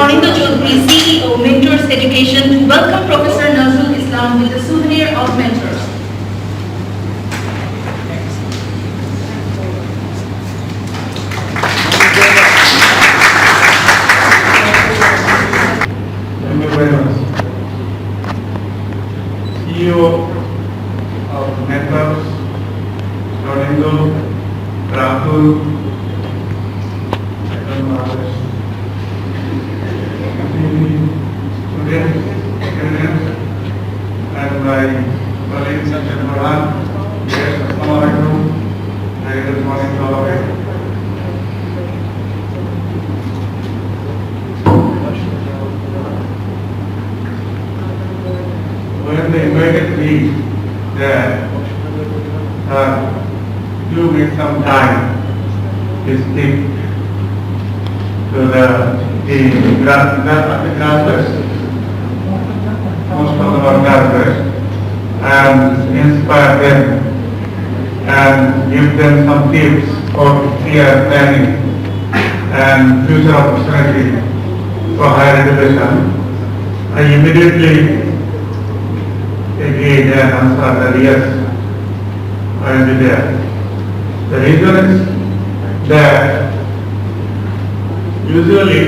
Arindo Chaudhary, CEO, Mentors Education, to welcome Professor Nazrul Islam with the souvenir of Mentors. Thank you very much. CEO of Mentors, Arindo, Rahul, students, and my colleagues such as Farhan. Yes, Assalamualaikum. Very good morning to all of you. When they invited me there, you make some time to speak to the graduates, most of them are graduates, and inspire them and give them some tips for clear planning and future opportunity for higher education. I immediately agreed and answered that yes, I will be there. The reason is that usually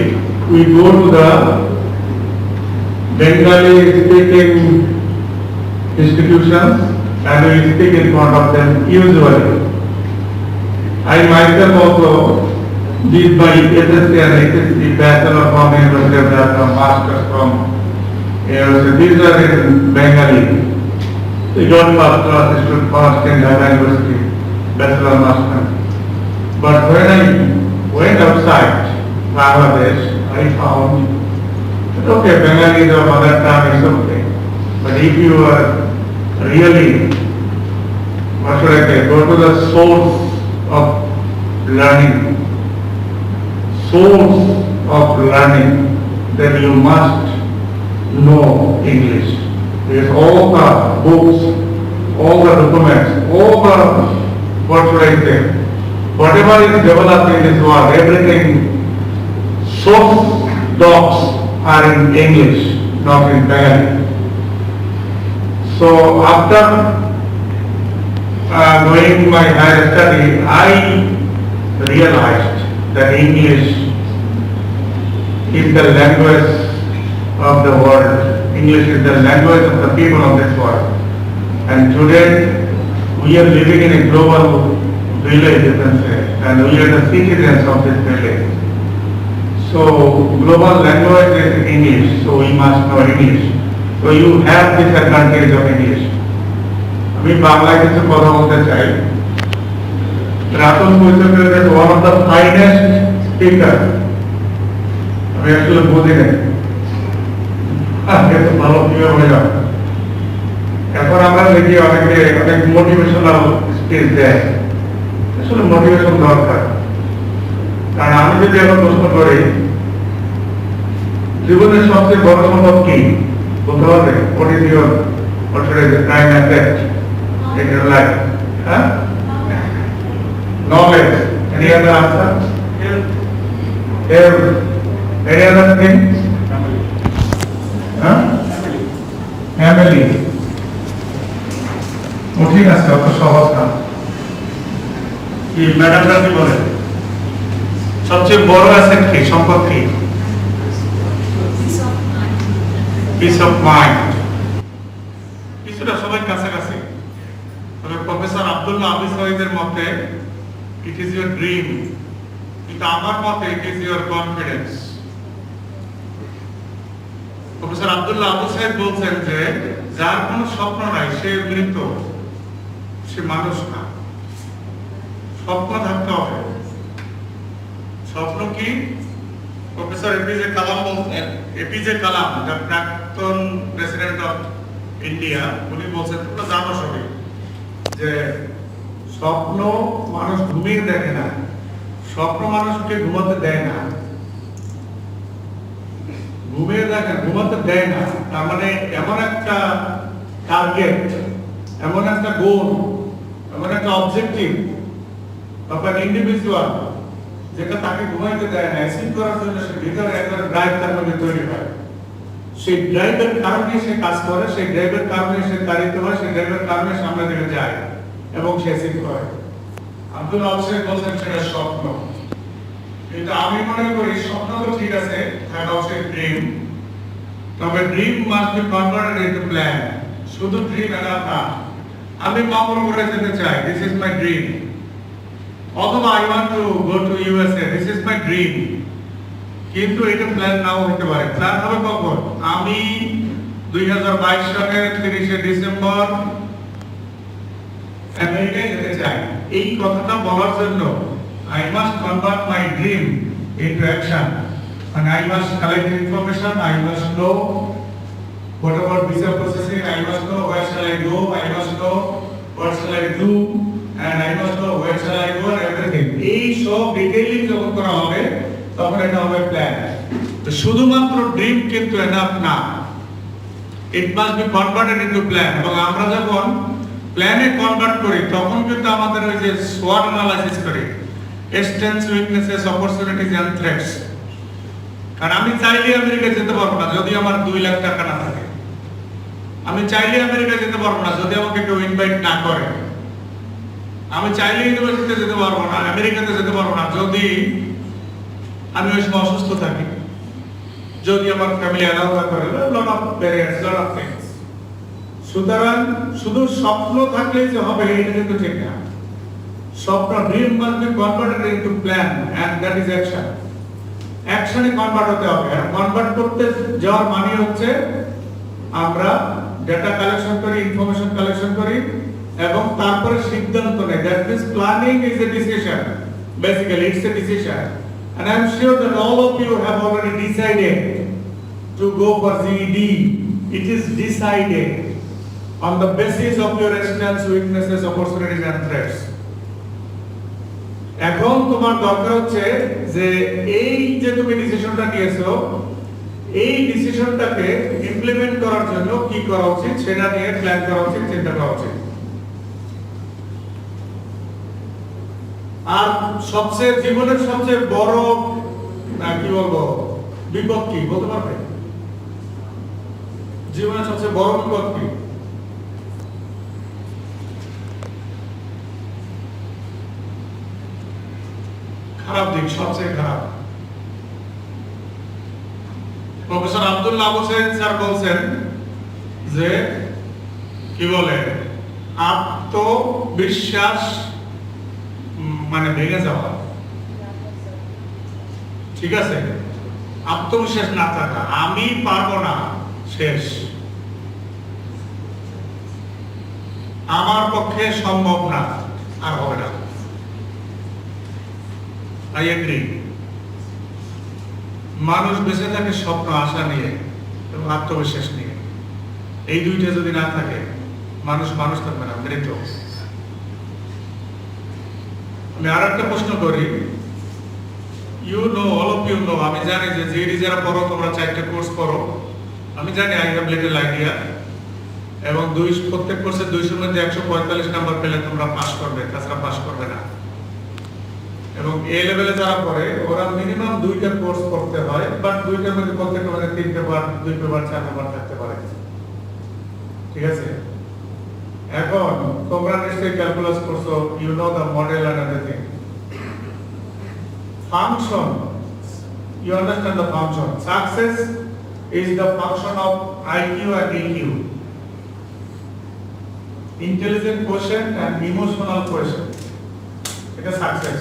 we go to the Bengali speaking institutions and we speak in front of them usually. I myself also did my SSC and HSC Bachelor from University of Dhaka, Masters from University. These are in Bengali. We don't first class stood first in Dhaka University, Bachelor Master. But when I went outside Bangladesh, I found that okay, Bengali is our mother tongue, is okay. But if you are really, what should I say, go to the source of learning, then you must know English. Because all the books, all the documents, all the, what should I say, whatever is developed in this world, everything, source docs are in English, not in Bengali. So after doing my higher study, I realized that English is the language of the world. English is the language of the people of this world. And today we are living in a global village, you can say, and we are the citizens of this village. So global language is English, so we must know English. So you have this advantage of English. আমি বাংলায় কিছু কথা বলতে চাই। রাতুল কৈশোরের is one of the finest speaker. আমি আসলে বুঝি না। কিন্তু ভালো কিভাবে হয়ে যাবে। এখন আমরা দেখি অনেকে অনেক মোটিভেশনাল স্পিচ দেয়। আসলে মোটিভেশন দরকার। কারণ আমি যদি এখন প্রশ্ন করি জীবনের সবচেয়ে বড় সম্পদ কি বলতে পারবে? What is your prime asset in your life? Knowledge. Any other answer? Health. Any other thing? Family. ঠিক আছে, অত সহজ না। কি ম্যাডামরা কি বলেন? সবচেয়ে বড় অ্যাসেট কি, সম্পদ কি? Piece of mind. কিছুটা সবাই কাছাকাছি, তবে প্রফেসর আব্দুল্লাহ আবু সাঈদের মতে ইট ইজ ইউর ড্রিম, কিন্তু আমার মতে it is your confidence. Professor Abdullah Abu Sayeed বলছেন যে যার কোনো স্বপ্ন নাই সে মৃত, সে মানুষ না। স্বপ্ন থাকতে হবে। স্বপ্ন কি? প্রফেসর এপিজে কালাম বলছেন, এপিজে কালাম দ্য প্রাক্তন প্রেসিডেন্ট অফ ইন্ডিয়া, উনি বলছেন, তোমরা জানো সবাই যে স্বপ্ন মানুষ ঘুমিয়ে দেখে না, স্বপ্ন মানুষকে ঘুমাতে দেয় না। ঘুমিয়ে দেখে, ঘুমাতে দেয় না, তার মানে এমন একটা টার্গেট, এমন একটা গোল, এমন একটা অবজেক্টিভ অফ অ্যান ইন্ডিভিজুয়াল যেটা তাকে ঘুমাইতে দেয় না, অ্যাচিভ করার জন্য সে ভিতরে একটা ড্রাইভ তার মধ্যে তৈরি হয়। সেই ড্রাইভের কারণে সে কাজ করে, সেই ড্রাইভের কারণে সে তাড়িত হয়, সেই ড্রাইভের কারণে সামনে দিকে যায় এবং সে অ্যাচিভ করে। আব্দুল আউসে বলছেন সেটা স্বপ্ন, কিন্তু আমি মনে করি স্বপ্ন তো ঠিক আছে, থাকা উচিত ড্রিম, তবে dream must be converted into plan. শুধু ড্রিম এনাফ না। আমি মঙ্গল গ্রহে যেতে চাই, দিস ইজ মাই ড্রিম। অথবা I want to go to USA, this is my dream. কিন্তু এটা প্ল্যান নাও হতে পারে। প্ল্যান হবে কখন? আমি 2022 সালের 30শে ডিসেম্বর আমেরিকায় যেতে চাই। এই কথাটা বলার জন্য I must convert my dream into action, and I must collect information. I must know what about visa processing. I must know where shall I go. I must know what shall I do, and I must know where shall I go and everything. এই সব detailing যখন করা হবে তখন এটা হবে plan. তো শুধুমাত্র ড্রিম কিন্তু এনাফ না, it must be converted into plan. এবং আমরা যখন প্ল্যানে কনভার্ট করি তখন কিন্তু আমাদের ওই যে SWOT অ্যানালাইসিস করি, strengths, weaknesses, opportunities and threats। কারণ আমি চাইলে আমেরিকা যেতে পারবো না যদি আমার 2 লাখ টাকা না থাকে। আমি চাইলে আমেরিকা যেতে পারবো না যদি আমাকে কেউ ইনভাইট না করে। আমি চাইলে ইউনিভার্সিটিতে যেতে পারবো না, আমেরিকাতে যেতে পারবো না যদি আমি ওই সময় অসুস্থ থাকি, যদি আমার ফ্যামিলি অ্যালাউ না করে, lot of barriers, lot of things. সুতরাং শুধু স্বপ্ন থাকলে যে হবে এটা কিন্তু ঠিক না। স্বপ্ন, dream must be converted into plan and that is action. অ্যাকশনে কনভার্ট হতে হবে। আর কনভার্ট করতে যাওয়ার মানে হচ্ছে আমরা ডেটা কালেকশন করি, ইনফরমেশন কালেকশন করি এবং তারপরে সিদ্ধান্ত নেই। That means planning is a decision, basically it's a decision. And I am sure that all of you have already decided to go for GED. It is decided on the basis of your strengths, weaknesses, opportunities and threats. এখন তোমার দরকার হচ্ছে যে এই যে তুমি ডিসিশনটা নিয়েছো, এই ডিসিশনটাকে ইমপ্লিমেন্ট করার জন্য কি করা উচিত সেটা নিয়ে প্ল্যান করা উচিত, চিন্তা করা উচিত। আর সবচেয়ে জীবনের সবচেয়ে বড় কি বলবো বিপদ কি বলতে পারবে? জীবনের সবচেয়ে বড় বিপদ কি? খারাপ দিক, সবচেয়ে খারাপ। প্রফেসর আব্দুল্লাহ হোসেন স্যার বলছেন যে কি বলে আত্মবিশ্বাস মানে ভেঙে যাওয়া, ঠিক আছে? আত্মবিশ্বাস না থাকা, আমি পারবো না, শেষ, আমার পক্ষে সম্ভব না, আর হবে না। I agree. মানুষ বেঁচে থাকে স্বপ্ন, আশা নিয়ে এবং আত্মবিশ্বাস নিয়ে। এই দুইটা যদি না থাকে মানুষ মানুষ থাকবে না, মৃত। আমি আর একটা প্রশ্ন করি, you know, all of you know, আমি জানি যে জিডি যারা পড়ো তোমরা 4টে কোর্স পড়ো, আমি জানি আই হ্যাভ লিটল আইডিয়া। এবং প্রত্যেক কোর্সে 200 মধ্যে 145 নাম্বার পেলে তোমরা পাস করবে, তাছাড়া পাস করবে না। এবং এ লেভেলে যারা পড়ে ওরা মিনিমাম 2টা কোর্স করতে হয়, বাট 2টার মধ্যে প্রত্যেকটা মধ্যে 3 পেপার, 2 পেপার, 4 পেপার থাকতে পারে, ঠিক আছে? এখন তোমরা নিশ্চয়ই ক্যালকুলাস করছো, you know the model and everything. Function, you understand the function. Success is the function of IQ and EQ, intelligent quotient and emotional quotient. এটা সাকসেস।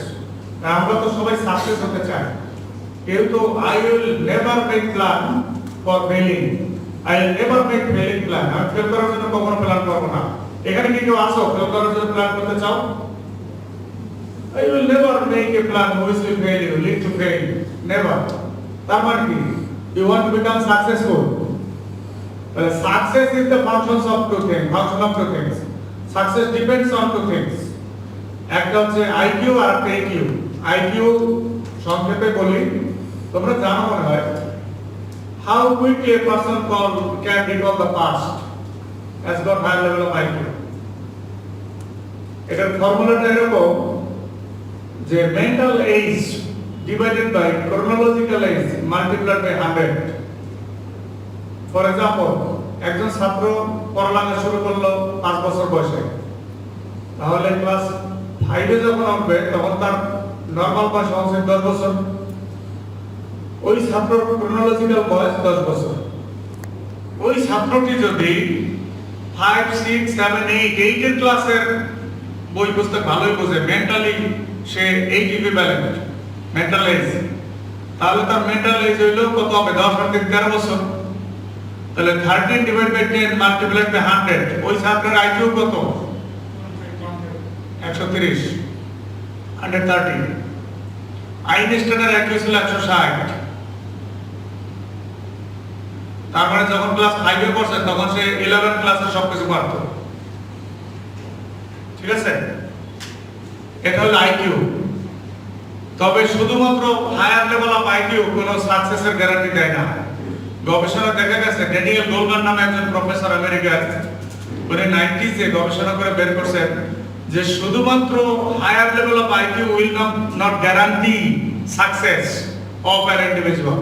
আমরা তো সবাই সাকসেস হতে চাই, কিন্তু I will never make plan for failing. I will never make failing plan. আমি fail করার জন্য কখনো প্ল্যান করব না। এখানে কি কেউ আছো ফেল করার জন্য প্ল্যান করতে চাও? I will never make a plan which will fail you, lead to fail. Never. তার মানে কি? You want to become successful. Well, success is the function of two things. Success depends on two things. একটা হচ্ছে IQ আর একটা EQ. IQ সংক্ষেপে বলি, তোমরা জানো মনে হয়, how quickly a person can recall the past has got high level of IQ. এটার ফর্মুলাটা এরকম যে mental age divided by chronological age multiplied by 100. For example, একজন ছাত্র পড়ালেখা শুরু করলো 5 বছর বয়সে, তাহলে ক্লাস 5 যখন উঠবে তখন তার নরমাল বয়স হচ্ছে 10 বছর। ওই ছাত্রর ক্রোনোলজিক্যাল বয়স 10 বছর। ওই ছাত্রটি যদি 5, 6, 7, 8 এর ক্লাসের বই পুস্তক ভালোই বোঝে, মেন্টালি সে 8 ইকুইভ্যালেন্ট মেন্টাল এজ, তাহলে তার মেন্টাল এজ হইল কত হবে? 10 আর 3 13 বছর। তাহলে 13 ডিভাইড বাই 10 মাল্টিপ্লাইড বাই 100, ওই ছাত্রের আইকিউ কত? 130, 130। আইনস্টাইনের আইকিউ ছিল 160। তার মানে যখন ক্লাস 5 এ পড়ছে তখন সে 11 ক্লাসে সবকিছু পারত। ঠিক আছে, এটা হলো আইকিউ। তবে শুধুমাত্র হায়ার লেভেল অফ আইকিউ কোনো সাকসেসের গ্যারান্টি দেয় না। গবেষণা দেখা গেছে, ড্যানিয়েল গোলম্যান নামে একজন প্রফেসর আমেরিকার, উনি 90s এ গবেষণা করে বের করছেন যে শুধুমাত্র higher level of IQ will not guarantee success of an individual.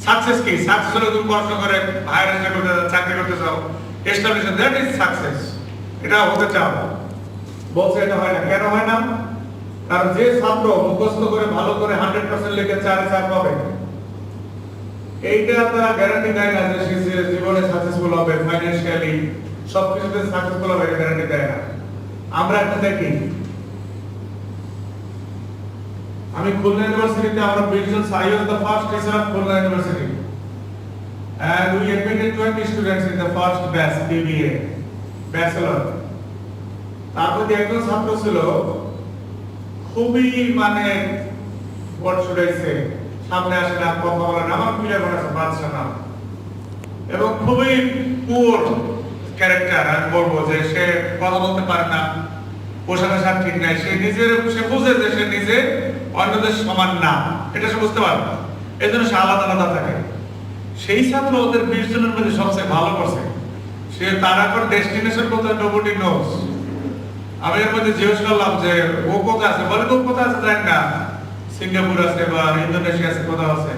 Success কি? সাকসেস হলো তুমি পড়াশোনা করে হায়ার এডুকেশন চাকরি করতে চাও, এস্টাবলিশমেন্ট, দ্যাট ইজ সাকসেস। এটা হতে চাও, বলছে এটা হয় না। কেন হয় না? কারণ যে ছাত্র মুখস্থ করে ভালো করে 100% লিখে 4 পাবে, এইটা তারা গ্যারান্টি দেয় না যে সে জীবনে সাকসেসফুল হবে, ফাইন্যান্সিয়ালি সবকিছুতে সাকসেসফুল হবে, এটা গ্যারান্টি দেয় না। আমরা একটা দেখি, আমি খুলনা ইউনিভার্সিটিতে আমরা 20 জন, I was the first teacher of Khulna University and we admitted 20 students in the first batch BBA bachelor। তারপর একজন ছাত্র ছিল খুবই মানে what should I say, সামনে আসে না, কথা বলে না, আমার প্রিয় মনে আছে বাদশা নাম, এবং খুবই পুয়ার ক্যারেক্টার। আমি বলবো যে সে কথা বলতে পারে না, পোশাক আশাক ঠিক নাই, সে বুঝে যে সে নিজে অন্যদের সমান না, এটা সে বুঝতে পারে, এই জন্য সে আলাদা আলাদা থাকে। সেই ছাত্র ওদের 20 জনের মধ্যে সবচেয়ে ভালো করছে, সে তার এখন ডেস্টিনেশন কোথায় নোবডি নোস। আমি এর মধ্যে জিজ্ঞেস করলাম যে ও কোথায় আছে, বলে তো কোথায় আছে জানি না, সিঙ্গাপুর আছে বা ইন্দোনেশিয়া আছে, কোথাও আছে।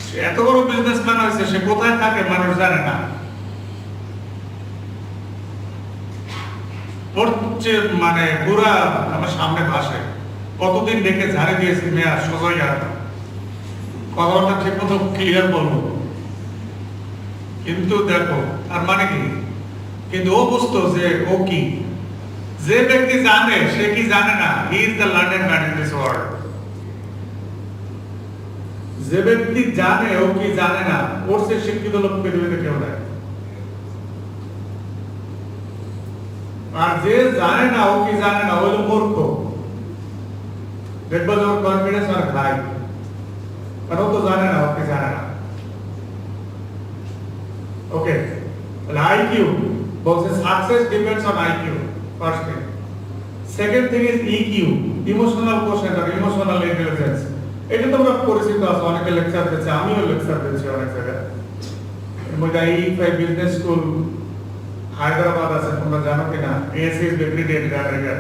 সে এত বড় বিজনেসম্যান হয়েছে, সে কোথায় থাকে মানুষ জানে না। মানে পুরা আমার সামনে ভাসে, কতদিন দেখে ঝাড়ে দিয়েছি মেয়া সোজাই আর কথাটা ঠিক মতো ক্লিয়ার বলবো, কিন্তু দেখো আর মানে কি, কিন্তু ও বুঝতো যে ও কি, যে ব্যক্তি জানে সে কি জানে না, he is the learned man in this world. যে ব্যক্তি জানে ও কি জানে না, ওর সে শিক্ষিত লোক পৃথিবীতে কেউ নাই। আর যে জানে না ও কি জানে না, ওই মূর্খ। দেখবো যে ওর কনফিডেন্স আর হাই, কারণ ও তো জানে না ও কি জানে না। ওকে, তাহলে আইকিউ বলছে success depends on IQ, first thing. Second thing is EQ, emotional quotient আর ইমোশনাল ইন্টেলিজেন্স। এটা তোমরা পরিচিত আছে, অনেকে লেকচার দিয়েছে, আমিও লেকচার দিয়েছি অনেক জায়গায়। এই বিজনেস স্কুল হায়দ্রাবাদ আছে, তোমরা জানো কিনা, এএসএস ডিগ্রেডেড আমেরিকা।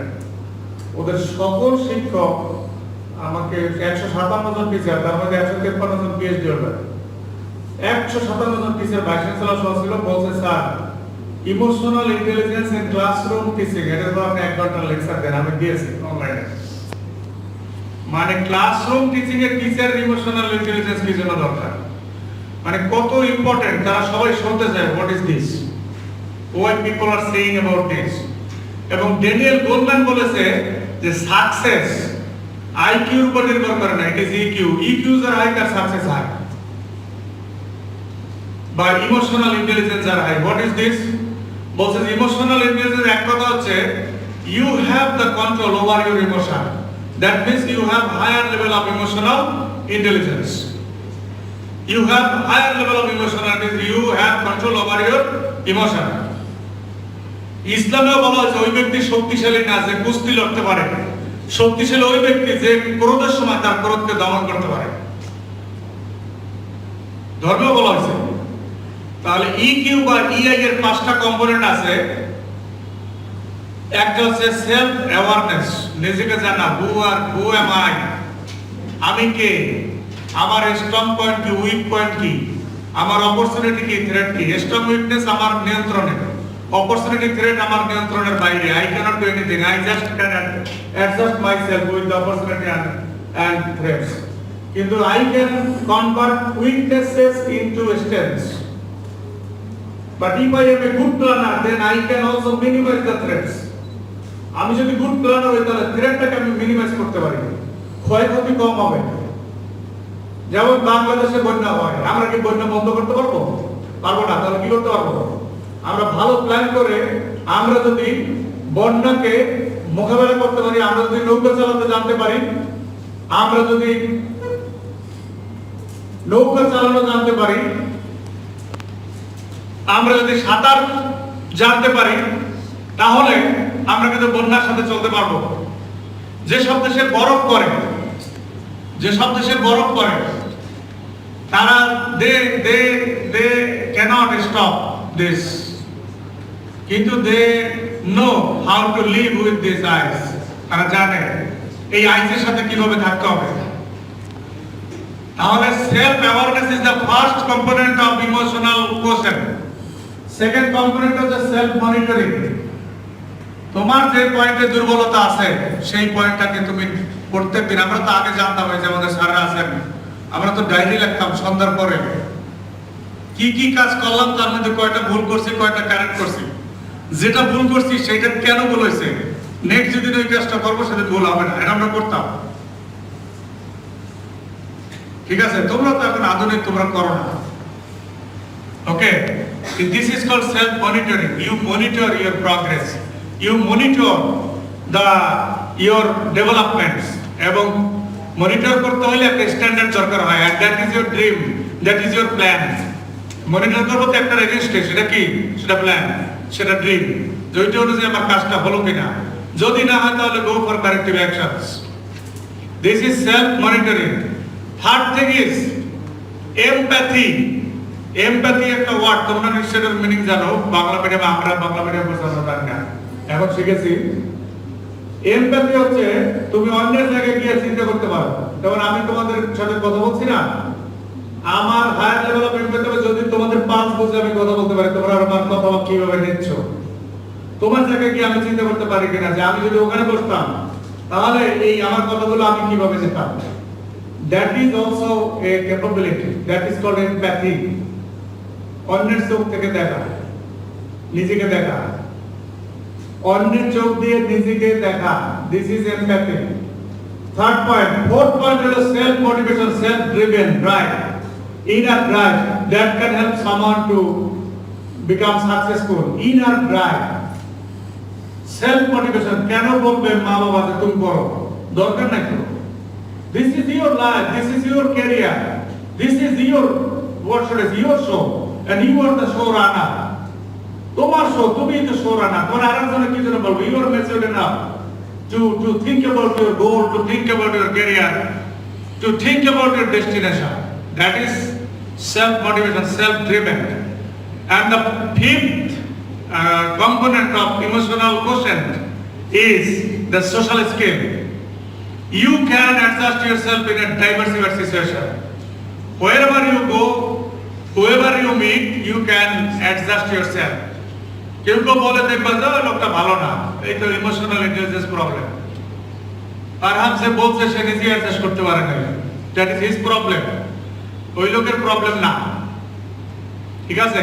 ওদের সকল শিক্ষক আমাকে 157 জন টিচার, তার মধ্যে 153 জন পিএইচডি হোল্ডার, 157 জন টিচার ভাইস চ্যান্সেলর সহ ছিল। বলছে sir emotional intelligence in classroom teaching, এটার উপর আপনি 1 ঘন্টা লেকচার দেন, আমি দিয়েছি অনলাইনে। মানে ক্লাসরুম টিচিং এর টিচার ইমোশনাল ইন্টেলিজেন্স কি জন্য দরকার, মানে কত ইম্পর্টেন্ট, তারা সবাই শুনতে চায় what is this, what people are saying about this। এবং ড্যানিয়েল গোলম্যান বলেছে যে সাকসেস আইকিউর উপর নির্ভর করে না, it is EQ. EQs are high, তার সাকসেস হাই, বা emotional intelligence are high. What is this? বলছে ইমোশনাল ইন্টেলিজেন্স এক কথা হচ্ছে you have the control over your emotion, that means you have higher level of emotional intelligence. You have higher level of emotion, that is you have control over your emotion। ইসলামেও বলা হয়েছে ওই ব্যক্তি শক্তিশালী না যে কুস্তি লড়তে পারে, শক্তিশালী ওই ব্যক্তি যে ক্রোধের সময় তার ক্রোধকে দমন করতে পারে, ধর্মেও বলা হয়েছে। তাহলে ইকিউ বা ইআই এর 5টা কম্পোনেন্ট আছে। একটা হচ্ছে সেলফ অ্যাওয়ারনেস, নিজেকে জানা, হু এম আই, আমি কে, আমার স্ট্রং পয়েন্ট কি, উইক পয়েন্ট কি, আমার অপরচুনিটি কি, থ্রেট কি। স্ট্রং উইকনেস আমার নিয়ন্ত্রণে, অপরচুনিটি থ্রেট আমার নিয়ন্ত্রণের বাইরে। I can't do anything, I just can adjust myself with the opportunity and threats. কিন্তু I can convert weaknesses into strengths. But if I am a good planner, then I can also minimize the threats. আমি যদি good planner হই তাহলে থ্রেটটাকে আমি minimise করতে পারি, ক্ষয়ক্ষতি কম হবে। যেমন বাংলাদেশে বন্যা হয়, আমরা কি বন্যা বন্ধ করতে পারবো? পারবো না। তাহলে কি করতে পারবো? আমরা ভালো প্ল্যান করে আমরা যদি বন্যাকে মোকাবেলা করতে পারি, আমরা যদি নৌকা চালাতে জানতে পারি, আমরা যদি নৌকা চালানো জানতে পারি, আমরা যদি সাঁতার জানতে পারি, তাহলে আমরা কিন্তু বন্যার সাথে চলতে পারবো। যেসব দেশে বরফ পড়ে, যেসব দেশে বরফ পড়ে, তারা they cannot stop this, কিন্তু they know how to live with this ice. তারা জানে এই আইসের সাথে কিভাবে থাকতে হবে। তাহলে self awareness is the first component of emotional quotient. Second component হচ্ছে সেলফ মনিটরিং। তোমার যে পয়েন্টে দুর্বলতা আছে সেই পয়েন্টটাকে তুমি প্রত্যেকদিন, আমরা তো আগে জানতাম, এই যে আমাদের স্যাররা আছেন, আমরা তো ডায়েরি লিখতাম সন্ধ্যার পরে, কি কি কাজ করলাম, তার মধ্যে কয়টা ভুল করছি, কয়টা কারেক্ট করছি, যেটা ভুল করছি সেটা কেন ভুল হয়েছে, নেক্সট যেদিন ওই কাজটা করবো সেটা ভুল হবে না, এটা আমরা করতাম। ঠিক আছে, তোমরা তো এখন আধুনিক, তোমরা করো না। Okay, this is called self monitoring. You monitor your progress, you monitor the your developments, এবং মনিটর করতে হলে একটা স্ট্যান্ডার্ড দরকার হয়। And that is your dream, that is your plan. Monitor করবো তো একটা রেজিস্ট্রে, সেটা কি, সেটা প্ল্যান, সেটা ড্রিম, যেটা অনুযায়ী আমার কাজটা হলো কিনা। যদি না হয় তাহলে go for corrective actions. This is self monitoring. Third thing is empathy. Empathy একটা ওয়ার্ড, তোমরা নিশ্চয়ই মিনিং জানো। বাংলা মিডিয়ামে, আমরা বাংলা মিডিয়াম পড়ছি, আমরা জানি না, এখন শিখেছি। এমপ্যাথি হচ্ছে তুমি অন্যের জায়গায় গিয়ে চিন্তা করতে পারো। যেমন আমি তোমাদের সাথে কথা বলছি না, আমার হায়ার লেভেল অফ এমপ্যাথি হবে যদি তোমাদের পাঁচ বুঝে আমি কথা বলতে পারি, তোমরা আমার কথা কিভাবে নিচ্ছ, তোমার জায়গায় গিয়ে আমি চিন্তা করতে পারি কিনা, যে আমি যদি ওখানে বসতাম তাহলে এই আমার কথাগুলো আমি কিভাবে যেতাম। That is also a capability. That is called empathy. অন্যের চোখ থেকে দেখা, নিজেকে দেখা, অন্যের চোখ দিয়ে নিজেকে দেখা। This is empathy. Third point, fourth point হলো self motivation, self driven drive, inner drive that can help someone to become successful. Inner drive, self motivation. কেন বলবে মা বাবা যে তুমি করো, দরকার নাই তো। This is your life, this is your career, this is your, what should I say, your show, and you are the showrunner. তোমার শো, তুমি তো showrunner. তোমার আরেকজনে কি জন্য বলবো? You are matured enough to think about your goal, to think about your career, to think about your destination. That is self-motivation, self-driven. And the fifth component of emotional quotient is the social skill. You can adjust yourself in a diversified situation. Wherever you go, whoever you meet, you can adjust yourself. কেউ কেউ বলে দেখবা যে লোকটা ভালো না, এই তো ইমোশনাল ইন্টেলিজেন্স প্রবলেম। পারহাপস সে বলছে সে নিজে অ্যাডজাস্ট করতে পারে না, দ্যাট ইজ হিজ প্রবলেম, ওই লোকের প্রবলেম না। ঠিক আছে,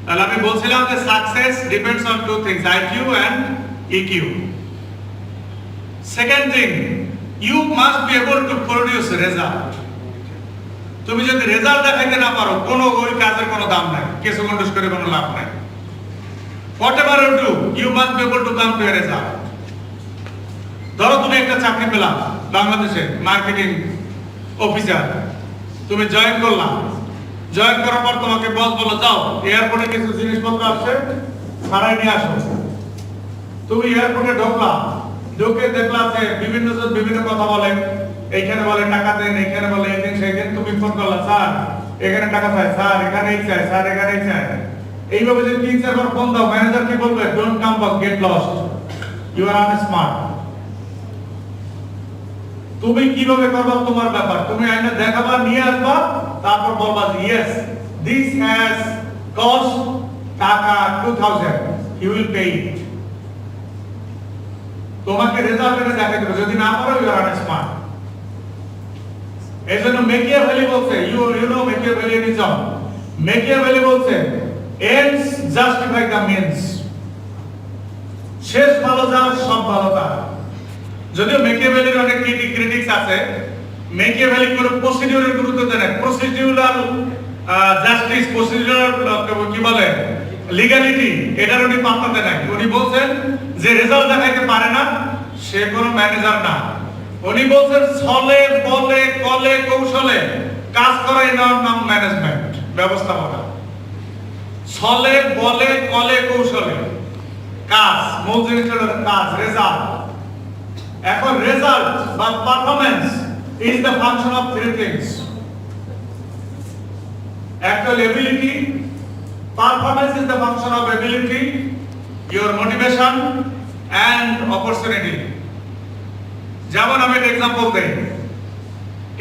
তাহলে আমি বলছিলাম যে success depends on two things, IQ and EQ. Second thing, you must be able to produce result. তুমি যদি রেজাল্ট দেখাইতে না পারো, কোনো ওই কাজের কোনো দাম নাই, কিছু কন্ট্রোল করে কোনো লাভ নাই। whatever you do, you must be able to come to a result. ধরো তুমি একটা চাকরি পেলা বাংলাদেশে, মার্কেটিং অফিসার, তুমি জয়েন করলা, জয়েন করার পর তোমাকে বস বলল যাও এয়ারপোর্টে কিছু জিনিসপত্র আসছে, ছাড়াই নিয়ে আসো। তুমি এয়ারপোর্টে ঢোকলা, ঢুকে দেখলা যে বিভিন্ন জন বিভিন্ন কথা বলে, এইখানে বলে টাকা দেন, এইখানে বলে এই দিন সেই দিন। তুমি ফোন করলা, স্যার এখানে টাকা চাই, স্যার এখানেই চাই, স্যার এখানেই চাই। এইভাবে যদি 3-4 বার ফোন দাও, ম্যানেজার কি বলবে? Don't come back, get lost, you are unsmart. তুমি কিভাবে করবা তোমার ব্যাপার, তুমি আইনা দেখাবা, নিয়ে আসবা, তারপর বলবা যে ইয়েস দিস হ্যাজ কস্ট টাকা 2000, ইউ উইল পে ইট। তোমাকে রেজাল্ট এটা দেখাতে হবে, যদি না পারো ইউ আর আনস্মার্ট। এই জন্য মেকিয়াভেলি বলছে, ইউ নো মেকিয়াভেলিয়ানিজম, মেকিয়াভেলি বলছে এন্ডস জাস্টিফাই দ্য মিনস, শেষ ভালো যার সব ভালো তার। যদিও মেকিয়াভেলির অনেক ক্রিটিক্স আছে, মেকিয়াভেলি কোনো প্রসিডিউরের গুরুত্ব দেয় না, প্রসিডিউরাল জাস্টিস, প্রসিডিউরাল কি বলে লিগ্যালিটি, এটার উনি পাত্তা দেয় না। উনি বলছেন যে রেজাল্ট দেখাইতে পারে না সে কোনো ম্যানেজার না। উনি বলছেন ছলে বলে কলে কৌশলে কাজ করাই নাম ম্যানেজমেন্ট, ব্যবস্থাপনা। ছলে বলে কলে কৌশলে কাজ, মূল জিনিসটা হলো কাজ, রেজাল্ট। এখন রেজাল্ট বা performance is the function of three things: actual ability, performance is the function of ability, your motivation and opportunity. যেমন আমি একটা एग्जांपल দেই,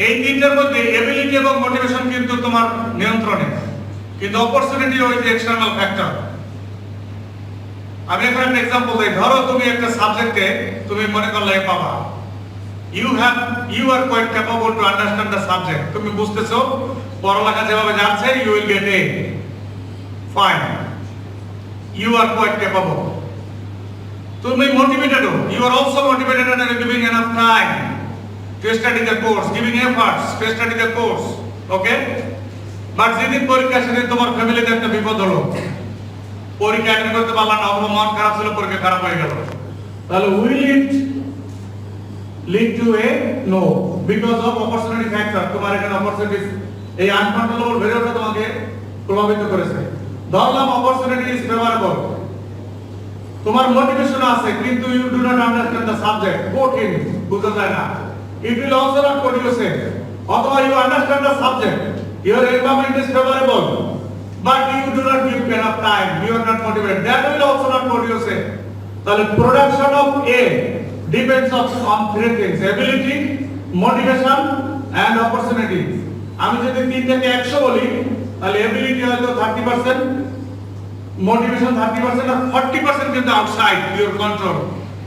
এই তিনটার মধ্যে এবিলিটি এবং মোটিভেশন কিন্তু তোমার নিয়ন্ত্রণে, কিন্তু অপরচুনিটি ওই যে এক্সটার্নাল ফ্যাক্টর। আমি এখন একটা एग्जांपल দেই, ধরো তুমি একটা সাবজেক্টে তুমি মনে করলে পাবা, you are quite capable to understand the subject, তুমি বুঝতেছো পড়ালেখা যেভাবে যাচ্ছে, you will get A, fine, you are quite capable. তুমি motivated, you are also motivated and are giving enough time to study the course, giving efforts to study the course, okay? But যেদিন পরীক্ষা সেদিন তোমার ফ্যামিলিতে একটা বিপদ হলো, পরীক্ষা অ্যাটেন্ড করতে পারলা না, অথবা মন খারাপ ছিল, পরীক্ষা খারাপ হয়ে গেল, তাহলে will it lead to a no because of opportunity factor? তোমার এখানে opportunities, এই আনকন্ট্রোলেবল ভেরিয়েবলটা তোমাকে প্রভাবিত করেছে। ধরলাম অপরচুনিটি ইজ ফেভারেবল, তোমার মোটিভেশন আছে কিন্তু you do not understand the subject, কঠিন, বুঝা যায় না, it will also not produce A. অথবা you understand the subject, your environment is favourable but you do not give enough time, you are not motivated, that will also not produce A. তাহলে production of A depends on three things: ability, motivation and opportunity. আমি যদি 3 থেকে 100 বলি, তাহলে ability হয়তো 30%, motivation 30% আর 40% কিন্তু outside your control,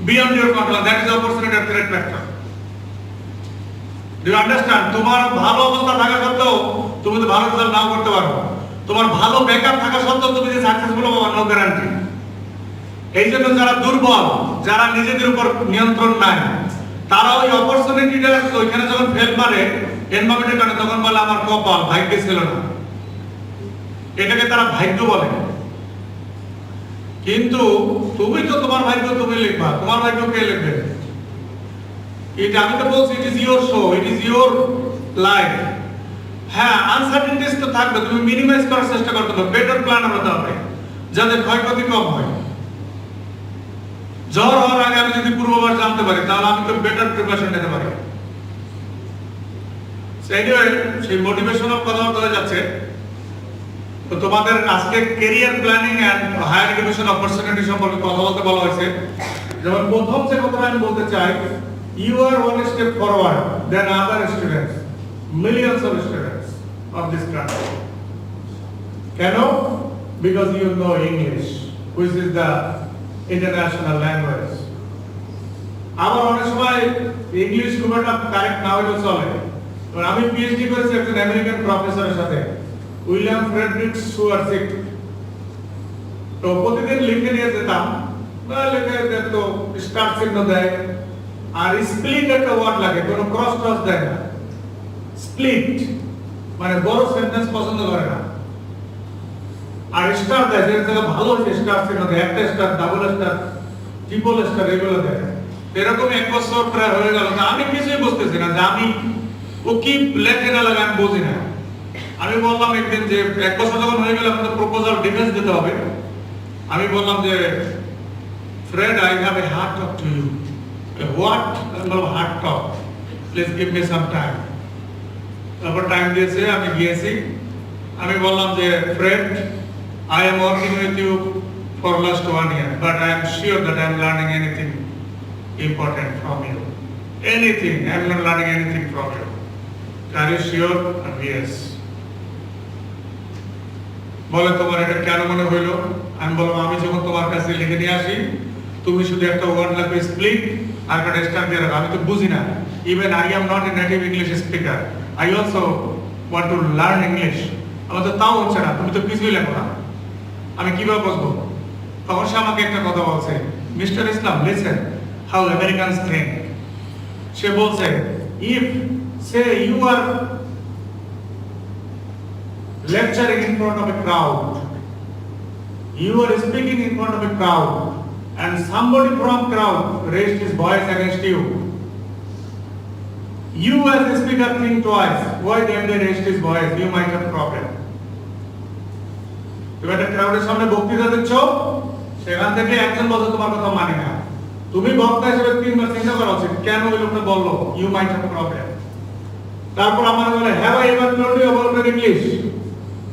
beyond your control, that is opportunity আর threat factor. Do you understand? তোমার ভালো অবস্থা থাকা সত্ত্বেও তুমি তো ভালো রেজাল্ট নাও করতে পারো, তোমার ভালো ব্যাকআপ থাকা সত্ত্বেও তুমি যে সাকসেসফুল হবে নো গ্যারান্টি। এই জন্য যারা দুর্বল, যারা নিজেদের উপর নিয়ন্ত্রণ নাই, তারা ওই অপরচুনিটিটা ওইখানে যখন ফেল মারে এনভায়রনমেন্টের কারণে, তখন বলে আমার কপাল, ভাগ্য ছিল না, এটাকে তারা ভাগ্য বলে। কিন্তু তুমি তো তোমার ভাগ্য তুমি লিখবা, তোমার ভাগ্য কে লিখবে? এটা আমি তো বলছি it is your show, it is your life. হ্যাঁ, আনসার্টেনিটিস তো থাকবে, তুমি মিনিমাইজ করার চেষ্টা করতে হবে, বেটার প্ল্যানার হতে হবে যাতে ক্ষয়ক্ষতি কম হয়। জ্বর হওয়ার আগে আমি যদি পূর্বাভাস জানতে পারি, তাহলে আমি তো বেটার প্রিপারেশন নিতে পারি। সেই মোটিভেশনাল কথা হয়ে যাচ্ছে। তো তোমাদের আজকে career planning and higher education opportunity সম্পর্কে কথা বলতে বলা হয়েছে। যেমন প্রথম যে কথাটা আমি বলতে চাই, you are one step forward than other students, millions of students of this country. কেন? Because you know English, which is the international language. আবার অনেক সময় ইংলিশ খুব একটা কারেক্ট না হলেও চলে। আমি পিএইচডি করেছি একজন আমেরিকান প্রফেসরের সাথে, উইলিয়াম ফ্রেডরিক সুয়ারসিক। তো প্রতিদিন লিখে নিয়ে যেতাম, লিখে তো স্টার চিহ্ন দেয়, আর স্প্লিট একটা ওয়ার্ড লাগে, কোনো ক্রস ক্রস দেয় না। স্প্লিট মানে বড় সেন্টেন্স পছন্দ করে না, আর স্টার দেয়, যে জায়গা ভালো হচ্ছে স্টার চিহ্ন দেয়, একটা star, double star, triple star, এগুলো দেয়। এরকম 1 বছর প্রায় হয়ে গেল, আমি কিছুই বুঝতেছি না যে আমি ও কি লেখে না লাগে আমি বুঝি না। আমি বললাম একদিন যে 1 বছর যখন হয়ে গেল, আমাদের প্রপোজাল ডিফেন্স দিতে হবে। আমি বললাম যে Fred, I have a heart talk to you. What? Heart talk, please give me some time. তারপর টাইম দিয়েছে, আমি গিয়েছি। আমি বললাম যে Fred, I am working with you for last 1 year, but I am sure that I am learning anything important from you. anything. I'm not learning anything from you. Are you sure? Yes. বলে তোমার এটা কেন মনে হইলো? আমি বললাম আমি যখন তোমার কাছে লিখে নিয়ে আসি তুমি শুধু একটা ওয়ার্ড লাগবে স্প্লিট আর একটা স্টার দিয়ে রাখো। আমি তো বুঝি না। Even I am not a native English speaker. I also want to learn English. আমার তো তাও হচ্ছে না, তুমি তো কিছুই লেখো না, আমি কিভাবে বুঝবো? তখন সে আমাকে একটা কথা বলছে, mister Islam listen how Americans think. সে বলছে ইফ সে you are lecturing in front of a crowd, you are speaking in front of a crowd, and somebody from crowd raised his voice against you. You as a speaker think twice. Why then they raised his voice? You might have problem. তুমি একটা ক্রাউডের সামনে বক্তৃতা দিচ্ছ, সেখান থেকে একজন বলছে তোমার কথা মানি না, তুমি বক্তা হিসেবে 3 বার চিন্তা করা উচিত কেন ওই লোকটা বললো you might have problem. তারপর আমার বলে have I ever told you about English?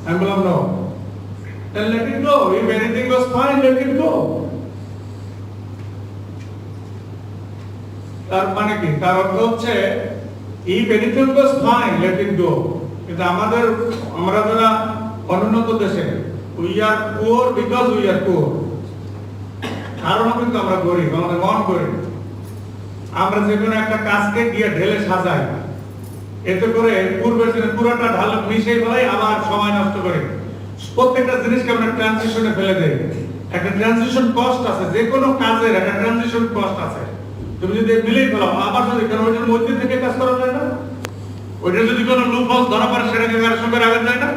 আমি বললাম no. Then let it go. If anything goes fine, let it go. তার মানে কি? তার অর্থ হচ্ছে if anything goes fine, let it go. কিন্তু আমরা যারা অনুন্নত দেশে we are poor because we are poor. কারণ কিন্তু আমরা গরিব, আমাদের মন গরিব। আমরা যে কোনো একটা কাজকে গিয়ে ঢেলে সাজাই, এতে করে পূর্বের দিনে পুরোটা ঢাল মিশিয়ে ফেলাই, আবার সময় নষ্ট করি। প্রত্যেকটা জিনিসকে আমরা ট্রানজিশনে ফেলে দেই। একটা ট্রানজিশন কস্ট আছে, যে কোনো কাজের একটা ট্রানজিশন কস্ট আছে। তুমি যদি মিলেই ফেলাও, আবার যদি কেন ওইটার মধ্যে থেকে কাজ করা যায় না, ওইটা যদি কোনো লুপ হোল ধরা পড়ে সেটাকে কারোর সঙ্গে রাখা যায় না।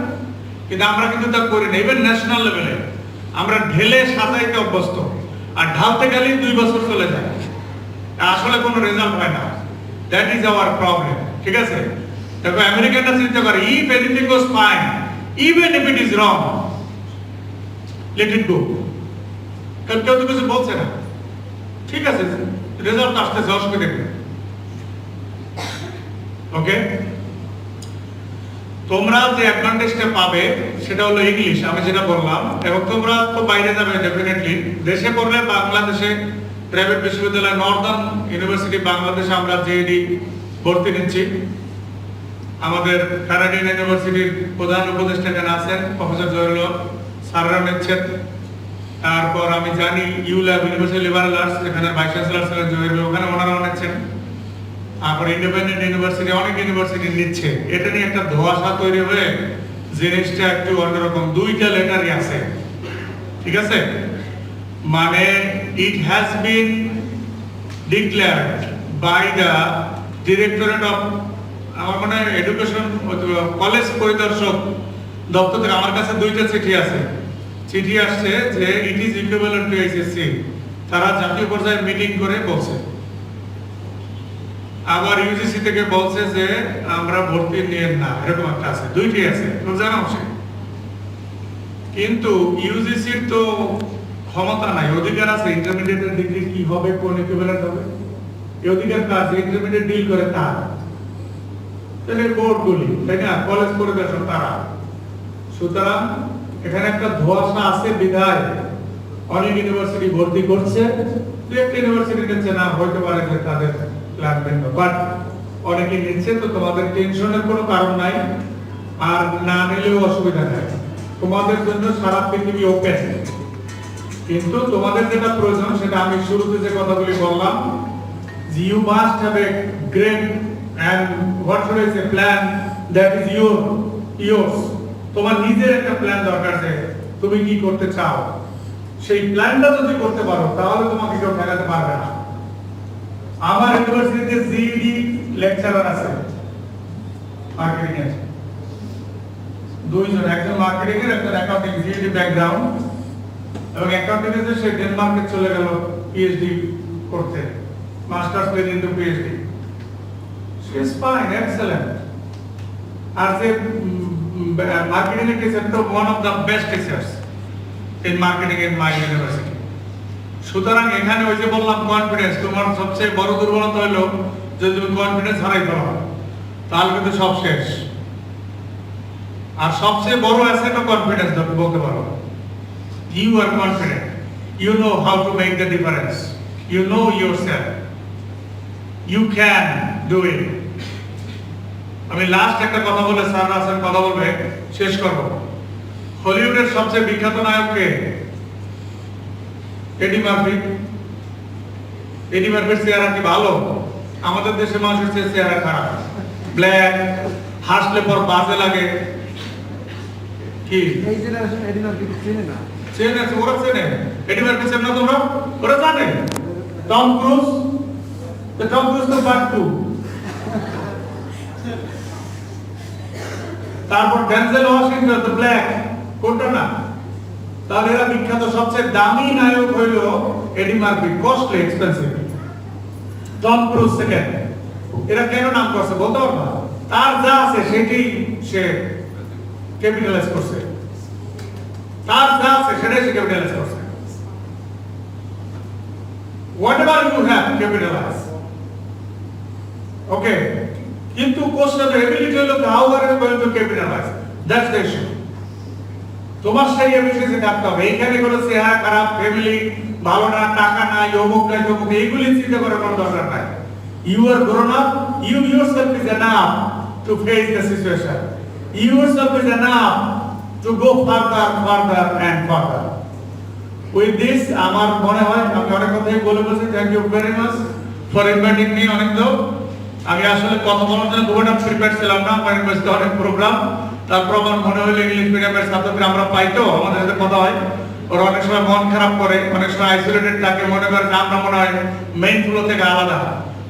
কিন্তু আমরা কিন্তু তা করি না। ইভেন ন্যাশনাল লেভেলে আমরা ঢেলে সাজাইতে অভ্যস্ত, আর ঢালতে গেলেই 2 বছর চলে যায়, আসলে কোনো রেজাল্ট হয় না। That is our problem. ঠিক আছে, দেখো আমেরিকানরা চিন্তা করে if anything goes fine even if it is wrong let it go. কারণ কেউ তো কিছু বলছে না, ঠিক আছে রেজাল্ট আসতেছে, অসুবিধা নেই। ওকে, তোমরা যে অ্যাডভান্টেজটা পাবে সেটা হলো ইংলিশ, আমি যেটা বললাম। এবং তোমরা তো বাইরে যাবে ডেফিনেটলি, দেশে পড়লে বাংলাদেশে প্রাইভেট বিশ্ববিদ্যালয় নর্দার্ন ইউনিভার্সিটি বাংলাদেশে আমরা জেএডি ভর্তি নিচ্ছি। আমাদের কানাডিয়ান ইউনিভার্সিটির প্রধান উপদেষ্টা এখানে আছেন প্রফেসর জয়ুল স্যাররা নিচ্ছেন। তারপর আমি জানি ইউল্যাব ইউনিভার্সিটি লিবারেল আর্টস এখানে ভাইস চ্যান্সেলর ছিলেন জয়ুল, ওখানে ওনারাও নিচ্ছেন। তারপর ইন্ডিপেন্ডেন্ট ইউনিভার্সিটি অনেক ইউনিভার্সিটি নিচ্ছে। এটা নিয়ে একটা ধোঁয়াশা তৈরি হয়ে জিনিসটা একটু অন্যরকম। 2টা লেটারই আছে, ঠিক আছে, মানে it has been declared by the directorate of, আমার মনে হয় এডুকেশন কলেজ পরিদর্শক দপ্তর থেকে আমার কাছে 2টা চিঠি আছে। চিঠি আসছে যে it is equivalent to HSC, তারা জাতীয় পর্যায়ে মিটিং করে বলছে। আবার ইউজিসি থেকে বলছে যে আমরা ভর্তি নিয়ে না, এরকম একটা আছে। 2টি আছে, তো জানা উচিত। কিন্তু ইউজিসির তো ক্ষমতা নাই, অধিকার আছে ইন্টারমিডিয়েটের ডিগ্রি কি হবে, কোন ইকুইভ্যালেন্ট হবে, এই অধিকার কাজ ইন্টারমিডিয়েট ডিল করে তার। তাহলে বোর্ডগুলি, তাই না, কলেজ পরিদর্শক তারা। সুতরাং এখানে একটা ধোঁয়াশা আছে বিধায় অনেক ইউনিভার্সিটি ভর্তি করছে, একটা ইউনিভার্সিটি নিচ্ছে না, হইতে পারে যে তাদের লাগবে না, বাট অনেকে নিচ্ছে। তো তোমাদের টেনশনের কোনো কারণ নাই, আর না নিলেও অসুবিধা নাই, তোমাদের জন্য সারা পৃথিবী ওপেন। কিন্তু তোমাদের যেটা প্রয়োজন সেটা আমি শুরুতে যে কথাগুলি বললাম, যে you must have a great and what should I say plan that is yours. তোমার নিজের একটা প্ল্যান দরকার, যে তুমি কি করতে চাও। সেই প্ল্যানটা যদি করতে পারো তাহলে তোমাকে কেউ ঠেকাতে পারবে না। আমার ইউনিভার্সিটিতে জিইডি লেকচারার আছে, মার্কেটিং এর 2 জন, একজন মার্কেটিং এর, একজন অ্যাকাউন্টিং, জিইডি ব্যাকগ্রাউন্ড, এবং অ্যাকাউন্টিং এ সে ডেনমার্কে চলে গেল পিএইচডি করতে, masters page into PhD. She is fine, excellent. As a marketing teacher, one of the best teachers in marketing in my university. সুতরাং এখানে ওই যে বললাম কনফিডেন্স, তোমার সবচেয়ে বড় দুর্বলতা হলো যদি তুমি কনফিডেন্স হারাই ফেলো, তাহলে কিন্তু সব শেষ। আর সবচেয়ে বড় অ্যাসেটও কনফিডেন্স বলতে পারো। You are confident. You know how to make the difference. You know yourself. you can do it. আমি লাস্ট একটা কথা বলে স্যার রাসেল কথা বলবে শেষ করব। হলিউডের সবচেয়ে বিখ্যাত নায়ক কে? এডি মার্ফি। এডি মার্ফির চেহারা কি ভালো? আমাদের দেশে মানুষের চেহারা খারাপ, ব্ল্যাক, হাসলে পর বাজে লাগে। কি এই জেনারেশন এডি মার্ফি চিনে না। চেনে, ওরা চেনে। এডি মার্ফি চেনে না তোমরা? ওরা জানে। টম ক্রুজ, টম ক্রুজ তো পার্ট 2। তারপর ডেনজেল ওয়াশিংটন তো ব্ল্যাক, কোনটা না? তাহলে এরা বিখ্যাত সবচেয়ে দামি নায়ক হইল Eddie Murphy, costly, expensive. Tom Cruise second. এরা কেন নাম করছে বলতে পারবা? তার যা আছে সেটাই সে ক্যাপিটালাইজ করছে, তার যা আছে সেটাই সে ক্যাপিটালাইজ করছে। Whatever you have, capitalize. Okay. কিন্তু কোশ্চেন এবিলিটি হলো how are you going to capitalize? That's the issue. তোমার সেই এবিলিটি থাকতে হবে। এইখানে কোনো চেহারা খারাপ, ফ্যামিলি ভালো না, টাকা নাই, অমুক নাই, তমুক, এইগুলি চিন্তা করার কোনো দরকার নাই। You are grown up, you yourself is enough to face the situation. You yourself is enough to go further and further. With this, আমার মনে হয় আমি অনেক কথাই বলে বলছি। Thank you very much for inviting me. অনেক তো আমি আসলে কথা বলার জন্য দুটো প্রিপেয়ার ছিলাম না, আমার ইউনিভার্সিটি অনেক প্রোগ্রাম। তারপর আমার মনে হলো ইংলিশ মিডিয়ামের ছাত্রদের আমরা পাইতো, আমাদের সাথে কথা হয়, ওরা অনেক সময় মন খারাপ করে, অনেক সময় আইসোলেটেড থাকে, মনে করেন আমরা মনে হয় মেইন ফ্লো থেকে আলাদা।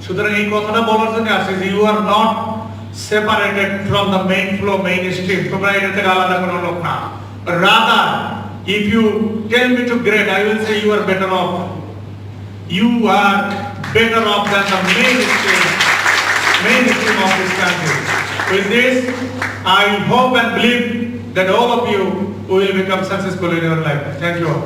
সুতরাং এই কথাটা বলার জন্য আসে যে you are not separated from the main flow, mainstream. তোমরা এটা থেকে আলাদা কোনো লোক না। Rather if you tell me to grade, I will say you are better off. You are better off than the mainstream of this country. With this, I hope and believe that all of you will become successful in your life. Thank you all.